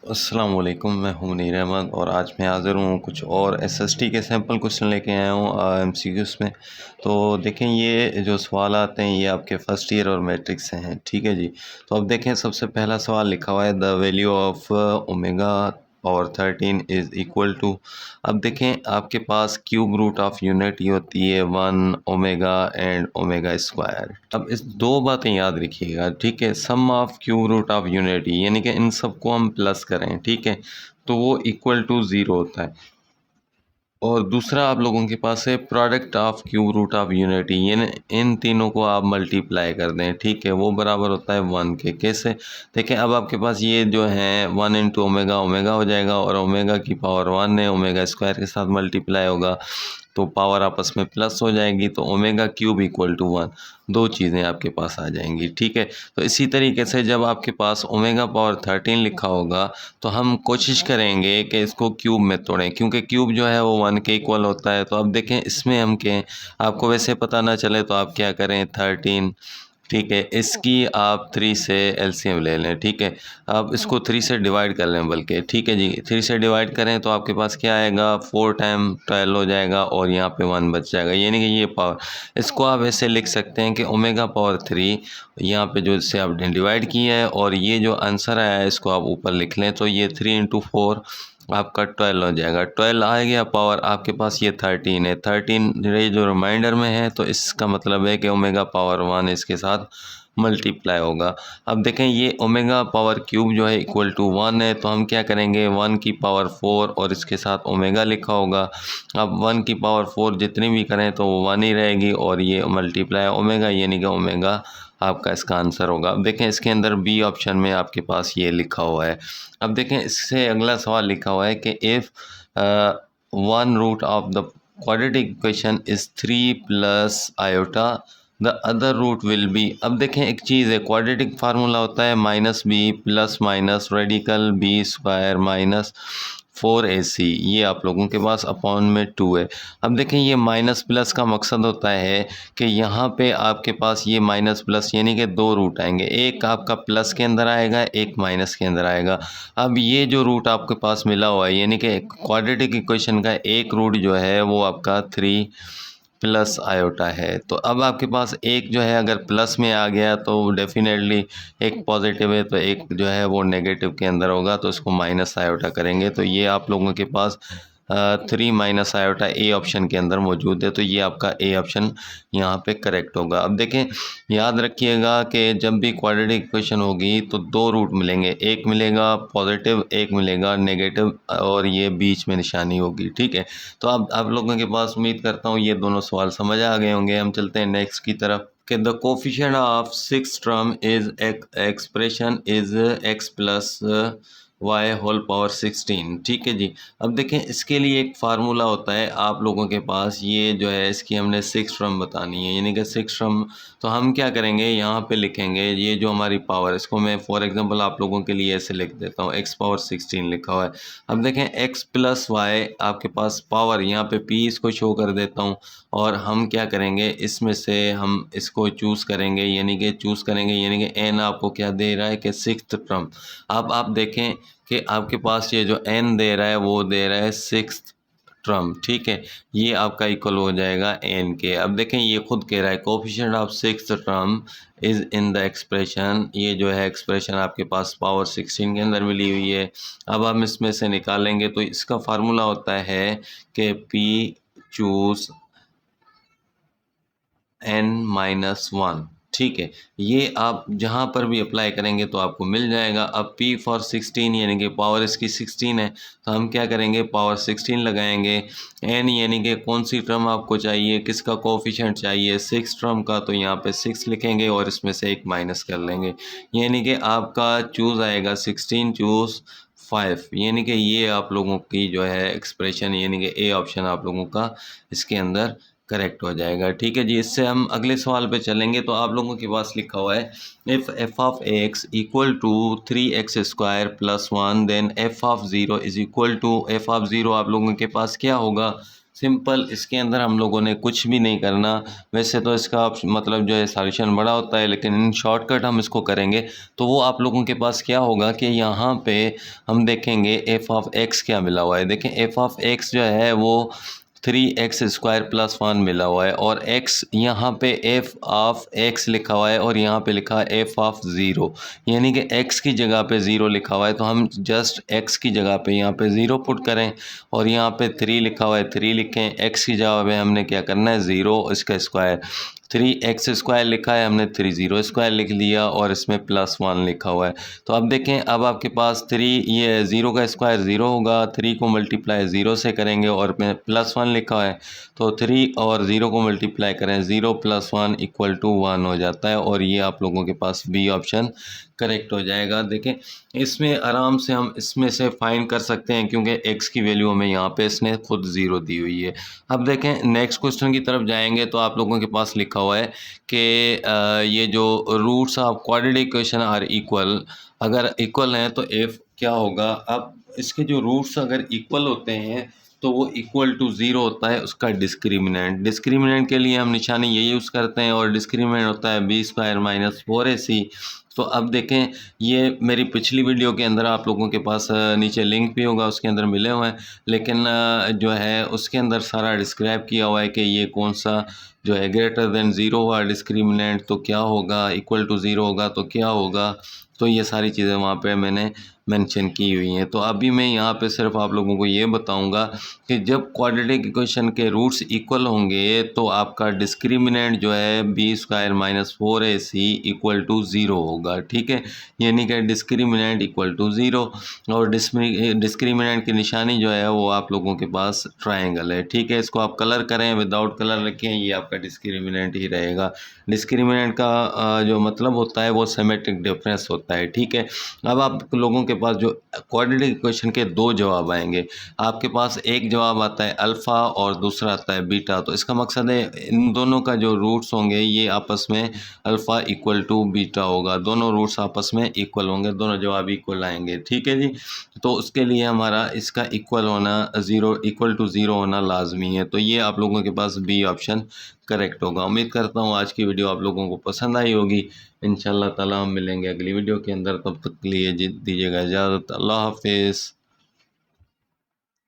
अस्सलाम वालेकुम, मैं हूं मुनीर अहमद और आज मैं हाज़िर हूं कुछ और एसएसटी के सैम्पल क्वेश्चन लेके आया हूं एमसीक्यूज़ में। तो देखें, ये जो सवाल आते हैं ये आपके फ़र्स्ट ईयर और मैट्रिक्स से हैं, ठीक है जी। तो अब देखें, सबसे पहला सवाल लिखा हुआ है the value of omega power 13 is equal to. अब देखें, आपके पास क्यूब रूट ऑफ यूनिटी होती है 1 ओमेगा एंड ओमेगा स्क्वायर। अब इस दो बातें याद रखिएगा, ठीक है। Sum of cube root of unity यानी कि इन सबको हम प्लस करें, ठीक है, तो वो इक्वल टू ज़ीरो होता है। और दूसरा आप लोगों के पास है product of cube root of unity, यानी इन तीनों को आप मल्टीप्लाई कर दें, ठीक है, वो बराबर होता है 1 के। कैसे? देखें, अब आपके पास ये जो है 1 इंटू ओमेगा ओमेगा हो जाएगा और ओमेगा की पावर 1 है, ओमेगा स्क्वायर के साथ मल्टीप्लाई होगा तो पावर आपस में प्लस हो जाएगी, तो ओमेगा क्यूब इक्वल टू 1, दो चीज़ें आपके पास आ जाएंगी, ठीक है। तो इसी तरीके से जब आपके पास ओमेगा पावर 13 लिखा होगा तो हम कोशिश करेंगे कि इसको क्यूब में तोड़ें, क्योंकि क्यूब जो है वो 1 के इक्वल होता है। तो अब देखें, इसमें हम कहें, आपको वैसे पता ना चले तो आप क्या करें, 13, ठीक है, इसकी आप 3 से एलसीएम ले लें, ठीक है। आप इसको 3 से डिवाइड कर लें, बल्कि, ठीक है जी, 3 से डिवाइड करें तो आपके पास क्या आएगा, 4 टाइम 12 हो जाएगा और यहाँ पे 1 बच जाएगा, यानी कि ये पावर। इसको आप ऐसे लिख सकते हैं कि ओमेगा पावर 3 यहाँ पे जो इससे आपने डिवाइड किया है और ये जो आंसर आया है इसको आप ऊपर लिख लें, तो ये 3 इंटू 4 आपका 12 हो जाएगा। 12 आ गया पावर, आपके पास ये 13 है, 13 ये जो रिमाइंडर में है, तो इसका मतलब है कि ओमेगा पावर 1 इसके साथ मल्टीप्लाई होगा। अब देखें, ये ओमेगा पावर क्यूब जो है इक्वल टू 1 है, तो हम क्या करेंगे, 1 की पावर 4 और इसके साथ ओमेगा लिखा होगा। अब 1 की पावर 4 जितनी भी करें तो वो 1 ही रहेगी और ये मल्टीप्लाई ओमेगा, यानी कि ओमेगा आपका इसका आंसर होगा। अब देखें, इसके अंदर बी ऑप्शन में आपके पास ये लिखा हुआ है। अब देखें, इससे अगला सवाल लिखा हुआ है कि if one root of the quadratic equation is 3 plus iota the other root will be. अब देखें, एक चीज़ है, क्वाड्रेटिक फार्मूला होता है minus B plus minus radical B square minus 4ac, ये आप लोगों के पास अपॉन में 2 है। अब देखें, ये माइनस प्लस का मकसद होता है कि यहाँ पे आपके पास ये माइनस प्लस यानी कि दो रूट आएंगे, एक आपका प्लस के अंदर आएगा, एक माइनस के अंदर आएगा। अब ये जो रूट आपके पास मिला हुआ है, यानी कि क्वाड्रेटिक इक्वेशन का एक रूट जो है वो आपका 3 प्लस आयोटा है। तो अब आपके पास एक जो है अगर प्लस में आ गया तो डेफिनेटली एक पॉजिटिव है, तो एक जो है वो नेगेटिव के अंदर होगा, तो इसको माइनस आयोटा करेंगे। तो ये आप लोगों के पास 3 माइनस आयोटा ए ऑप्शन के अंदर मौजूद है, तो ये आपका ए ऑप्शन यहाँ पे करेक्ट होगा। अब देखें, याद रखिएगा कि जब भी क्वाड्रेटिक इक्वेशन होगी तो दो रूट मिलेंगे, एक मिलेगा पॉजिटिव, एक मिलेगा नेगेटिव, और ये बीच में निशानी होगी, ठीक है। तो अब आप लोगों के पास उम्मीद करता हूँ ये दोनों सवाल समझ आ गए होंगे। हम चलते हैं नेक्स्ट की तरफ कि the coefficient of six term is expression is X plus Y whole power 16, ठीक है जी। अब देखें, इसके लिए एक फार्मूला होता है आप लोगों के पास, ये जो है इसकी हमने सिक्स टर्म बतानी है, यानी कि सिक्स टर्म। तो हम क्या करेंगे, यहाँ पे लिखेंगे ये जो हमारी पावर, इसको मैं फॉर एग्जांपल आप लोगों के लिए ऐसे लिख देता हूँ, एक्स पावर 16 लिखा हुआ है। अब देखें, एक्स प्लस वाई आपके पास पावर, यहाँ पे पी इसको शो कर देता हूँ, और हम क्या करेंगे, इसमें से हम इसको चूज़ करेंगे, यानी कि चूज़ करेंगे, यानी कि एन आपको क्या दे रहा है कि सिक्स्थ टर्म। अब आप देखें कि आपके पास ये जो एन दे रहा है वो दे रहा है सिक्स्थ टर्म, ठीक है, ये आपका इक्वल हो जाएगा एन के। अब देखें, ये खुद कह रहा है coefficient of sixth term is in the expression, ये जो है एक्सप्रेशन आपके पास पावर 16 के अंदर मिली हुई है। अब हम इसमें से निकालेंगे तो इसका फार्मूला होता है कि P choose N minus one, ठीक है। ये आप जहाँ पर भी अप्लाई करेंगे तो आपको मिल जाएगा। अब P फॉर 16 यानी कि पावर इसकी 16 है, तो हम क्या करेंगे, पावर 16 लगाएंगे। N यानी कि कौन सी टर्म आपको चाहिए, किसका कोफिशिएंट चाहिए, सिक्स टर्म का, तो यहाँ पे 6 लिखेंगे और इसमें से एक माइनस कर लेंगे, यानी कि आपका चूज़ आएगा 16 चूज़ 5, यानी कि ये आप लोगों की जो है एक्सप्रेशन, यानी कि ए ऑप्शन आप लोगों का इसके अंदर करेक्ट हो जाएगा, ठीक है जी। इससे हम अगले सवाल पे चलेंगे। तो आप लोगों के पास लिखा हुआ है if F of X equal to 3x square plus 1 then F of zero is equal to, F of zero आप लोगों के पास क्या होगा, सिंपल, इसके अंदर हम लोगों ने कुछ भी नहीं करना। वैसे तो इसका मतलब जो है सॉल्यूशन बड़ा होता है, लेकिन इन शॉर्टकट हम इसको करेंगे तो वो आप लोगों के पास क्या होगा कि यहाँ पे हम देखेंगे एफ ऑफ एक्स क्या मिला हुआ है। देखें एफ ऑफ एक्स जो है वो 3x² + 1 मिला हुआ है, और x यहाँ पे एफ ऑफ एक्स लिखा हुआ है और यहाँ पे लिखा है एफ ऑफ ज़ीरो, यानी कि x की जगह पे ज़ीरो लिखा हुआ है। तो हम जस्ट x की जगह पे यहाँ पे ज़ीरो पुट करें, और यहाँ पे 3 लिखा हुआ है 3 लिखें। x की जगह पे हमने क्या करना है ज़ीरो, इसका स्क्वायर 3x² लिखा है हमने 3 लिख लिया, और इसमें +1 लिखा हुआ है। तो अब देखें, अब आपके पास 3, ये ज़ीरो का स्क्वायर ज़ीरो होगा, 3 को मल्टीप्लाई ज़ीरो से करेंगे और में +1 लिखा है, तो 3 और ज़ीरो को मल्टीप्लाई करें, 0 + 1 = 1 हो जाता है, और ये आप लोगों के पास बी ऑप्शन करेक्ट हो जाएगा। देखें इसमें आराम से हम इसमें से फाइंड कर सकते हैं, क्योंकि x की वैल्यू हमें यहाँ पे इसने खुद ज़ीरो दी हुई है। अब देखें नेक्स्ट क्वेश्चन की तरफ जाएंगे तो आप लोगों के पास लिखा हुआ है कि ये जो roots of quadratic equation are equal, अगर इक्वल हैं तो एफ क्या होगा। अब इसके जो रूट्स अगर इक्वल होते हैं तो वो इक्वल टू ज़ीरो होता है उसका डिस्क्रिमिनेंट। डिस्क्रिमिनेंट के लिए हम निशानी ये यूज़ करते हैं, और डिस्क्रिमिनेंट होता है b² - 4ac। तो अब देखें, ये मेरी पिछली वीडियो के अंदर आप लोगों के पास नीचे लिंक भी होगा, उसके अंदर मिले हुए हैं, लेकिन जो है उसके अंदर सारा डिस्क्राइब किया हुआ है कि ये कौन सा जो है ग्रेटर देन ज़ीरो हुआ डिस्क्रिमिनेंट तो क्या होगा, इक्वल टू ज़ीरो होगा तो क्या होगा। तो ये सारी चीज़ें वहाँ पे मैंने मेंशन की हुई हैं। तो अभी मैं यहाँ पे सिर्फ आप लोगों को ये बताऊँगा कि जब क्वाड्रेटिक इक्वेशन के रूट्स इक्वल होंगे तो आपका डिस्क्रिमिनेंट जो है b² - 4ac = 0 होगा, ठीक है। यानी कि डिस्क्रिमिनेंट इक्वल टू ज़ीरो, और डिस्क्रिमिनेंट की निशानी जो है वो आप लोगों के पास ट्रायंगल है, ठीक है। इसको आप कलर करें, विदाउट कलर रखें, ये आपका डिस्क्रिमिनेंट ही रहेगा। डिस्क्रिमिनेंट का जो मतलब होता है वो सिमेट्रिक डिफरेंस होता है, ठीक है। अब आप लोगों के पास जो क्वाड्रेटिक इक्वेशन के दो जवाब आएंगे, आपके पास एक जवाब आता है अल्फ़ा और दूसरा आता है बीटा। तो इसका मकसद है इन दोनों का जो रूट्स होंगे ये आपस में अल्फ़ा इक्वल टू बीटा होगा, दोनों रूट्स आपस में इक्वल होंगे, दोनों जवाब इक्वल आएंगे, ठीक है जी। तो उसके लिए हमारा इसका इक्वल होना इक्वल टू ज़ीरो होना लाजमी है। तो ये आप लोगों के पास बी ऑप्शन करेक्ट होगा। उम्मीद करता हूँ आज की वीडियो आप लोगों को पसंद आई होगी। इंशाल्लाह ताला हम मिलेंगे अगली वीडियो के अंदर, तब तक के लिए दीजिएगा इजाज़त। अल्लाह हाफिज़।